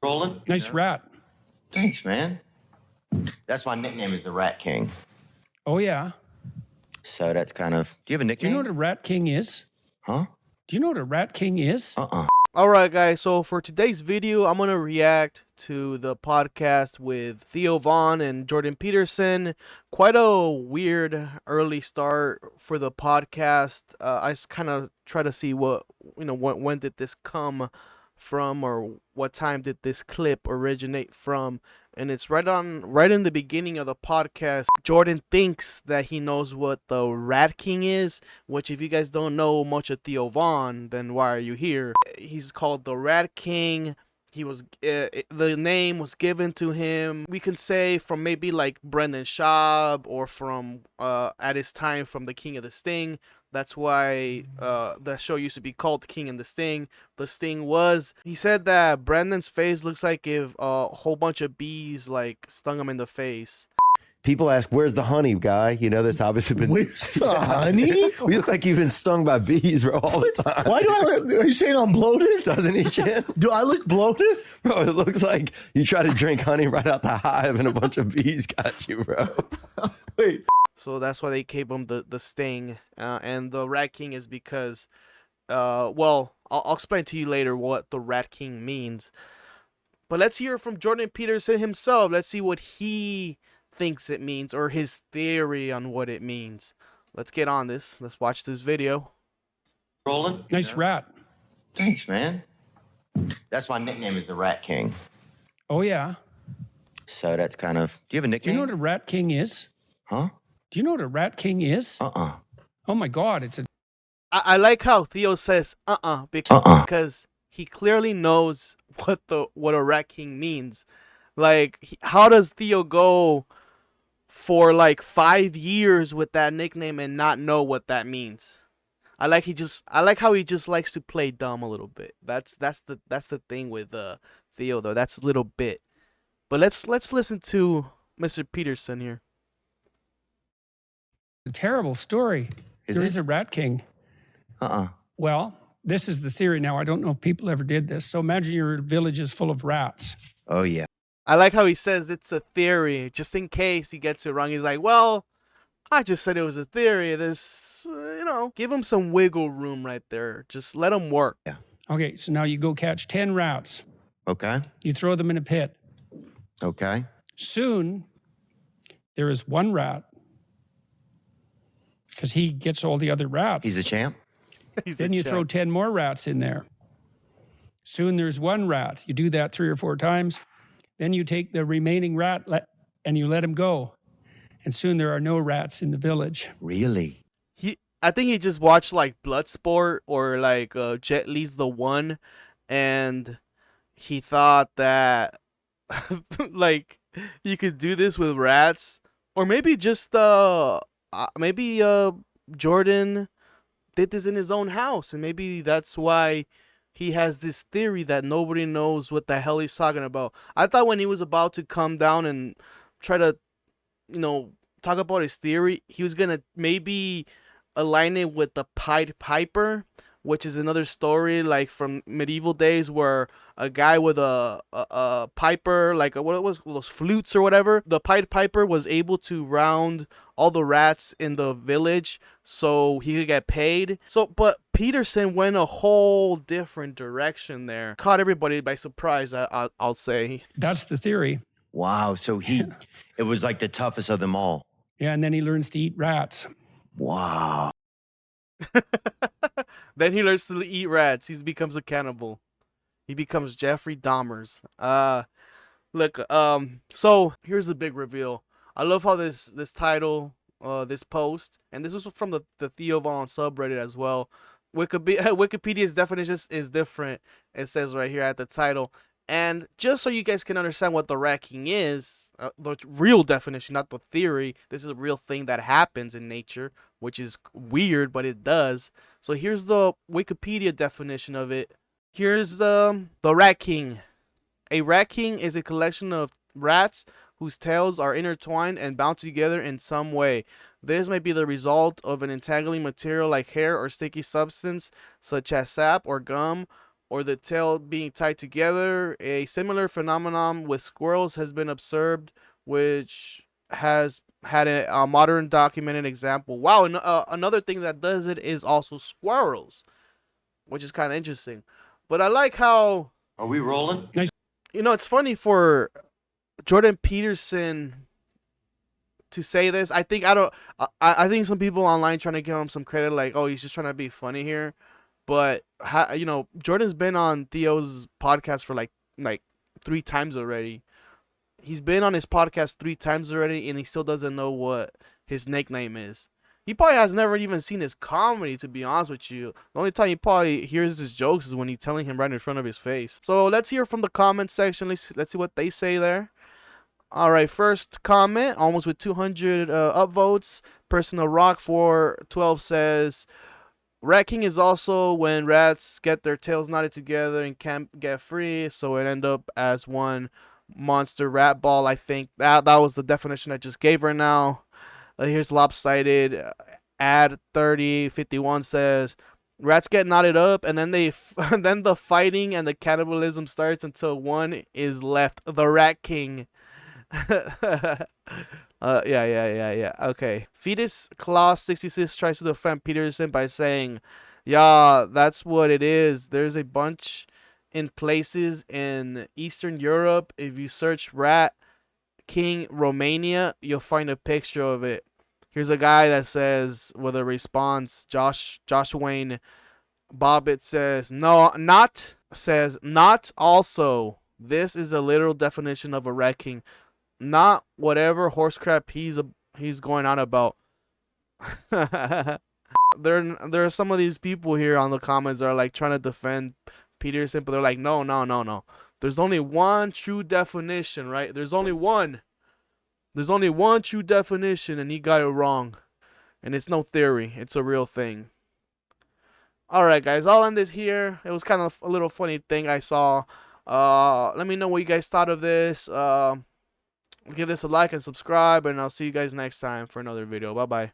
Rolling. Nice rat. Thanks, man. That's my nickname is the Rat King. Oh, yeah. So that's kind of... Do you have a Do nickname? you know what a rat king is? Huh? Do you know what a rat king is? Alright guys, so for today's video, I'm going to react to the podcast with Theo and Jordon Peterson. Quite a weird early start for the podcast. I kind of try to see when did this come from, or what time did this clip originate from. And it's right in the beginning of the podcast. Jordon thinks that he knows what the Rat King is, which if you guys don't know much of Theo Von, then why are you here? He's called the Rat King. He was the name was given to him, we can say, from maybe like Brendan Schaub, or from at his time from the King of the Sting. That's why the show used to be called King and the Sting. The Sting was, he said that Brendan's face looks like if a whole bunch of bees like stung him in the face. People ask, where's the honey, guy? You know, this obviously been... Where's the honey? We look like you've been stung by bees, bro, all the time. Why do I look... Are you saying I'm bloated? Doesn't he, Chan? Do I look bloated? Bro, it looks like you try to drink honey right out the hive and a bunch of bees got you, bro. Wait. So that's why they gave him the Sting. And the Rat King is because... well, I'll explain to you later what the Rat King means. But let's hear from Jordon Peterson himself. Let's see what he thinks it means, or his theory on what it means. Let's get on this. Let's watch this video. Rolling. Nice rat. Thanks, man. That's my nickname is the Rat King. Oh, yeah. So that's kind of... Do you have a Do nickname? you know what a rat king is? Huh? Do you know what a rat king is? Oh, my God. It's a... I like how Theo says because he clearly knows what a Rat King means. Like, how does Theo go for like 5 years with that nickname and not know what that means? I like how he just likes to play dumb a little bit. That's the thing with Theo, though. That's a little bit. But let's listen to Mr. Peterson here. a terrible story. There is a rat king. Well, this is the theory now. I don't know if people ever did this. So imagine your village is full of rats. Oh, yeah. I like how he says it's a theory, just in case he gets it wrong. He's like, well, I just said it was a theory. This, give him some wiggle room right there. Just let him work. Yeah. Okay, so now you go catch 10 rats. Okay. You throw them in a pit. Okay. Soon, there is one rat, because he gets all the other rats. He's a champ. Then you throw 10 more rats in there. Soon there's one rat. You do that 3 or 4 times. Then you take the remaining rat and you let him go. And soon there are no rats in the village. Really? I think he just watched like Bloodsport or like Jet Li's The One, and he thought that like you could do this with rats, or maybe just Jordon did this in his own house, and maybe that's why he has this theory that nobody knows what the hell he's talking about. I thought when he was about to come down and try to, talk about his theory, he was gonna maybe align it with the Pied Piper, which is another story like from medieval days where a guy with a piper, like what was those flutes or whatever, the Pied Piper was able to round all the rats in the village so he could get paid. But Peterson went a whole different direction there. Caught everybody by surprise, I'll say. That's the theory. Wow. So it was like the toughest of them all. Yeah, and then he learns to eat rats. Wow. Then he learns to eat rats. He becomes a cannibal. He becomes Jeffrey Dahmer's. Look, so here's the big reveal. I love how this title, this post, and this was from the Theo Von subreddit as well. Wikipedia's definition is different. It says right here at the title. And just so you guys can understand what the Rat King is, the real definition, not the theory. This is a real thing that happens in nature, which is weird, but it does. So here's the Wikipedia definition of it. Here's the Rat King. A rat king is a collection of rats whose tails are intertwined and bound together in some way. This may be the result of an entangling material like hair or sticky substance, such as sap or gum, or the tail being tied together. A similar phenomenon with squirrels has been observed, which has had a modern documented example. Wow, another thing that does it is also squirrels, which is kind of interesting. But I like how, Are we rolling? it's funny for Jordon Peterson to say this. I think I think some people online trying to give him some credit, like, oh, he's just trying to be funny here. But Jordan's been on Theo's podcast for like 3 times already. He's been on his podcast 3 times already, and he still doesn't know what his nickname is. He probably has never even seen his comedy, to be honest with you. The only time he probably hears his jokes is when he's telling him right in front of his face. So let's hear from the comment section. Let's see what they say there. All right, first comment, almost with 200 upvotes. Personal Rock 412 says, Rat King is also when rats get their tails knotted together and can't get free, so it end up as one monster rat ball. I think that was the definition I just gave her now. Here's Lopsided. Ad 3051 says, rats get knotted up, and then then the fighting and the cannibalism starts until one is left. The Rat King. Yeah. Okay. Fetus Claw 66 tries to defend Peterson by saying, yeah, that's what it is. There's a bunch in places in Eastern Europe. If you search Rat King Romania, you'll find a picture of it. Here's a guy that says, with a response, Josh Wayne Bobbitt says, not also. This is a literal definition of a Rat King. Not whatever horse crap he's going on about. There are some of these people here on the comments that are like trying to defend Peterson, but they're like, no. There's only one true definition, right? There's only one true definition, and he got it wrong. And it's no theory. It's a real thing. Alright, guys. I'll end this here. It was kind of a little funny thing I saw. Let me know what you guys thought of this. Give this a like and subscribe, and I'll see you guys next time for another video. Bye-bye.